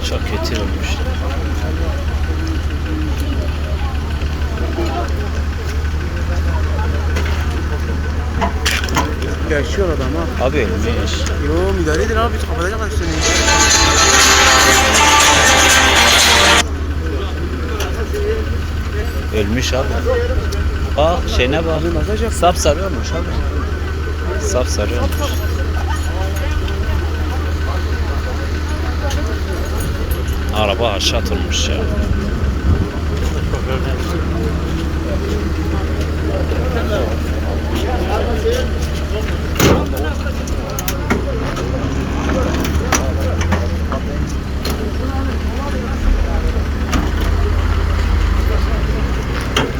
Çok kötü olmuş. Yaşıyor adam ha. Abi ölmüş. Yo müdahale edin abi. Kapatacaklar seni. Ölmüş abi. Bak şeyine bak. Abi nasıl acaba? Sapsarı olmuş abi. Sapsarı olmuş. Araba aşağı atılmış ya.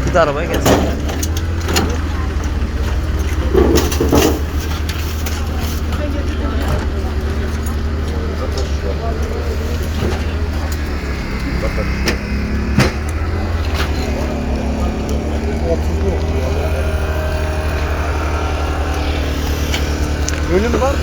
Bir de arabaya gelsin. Ölüm var.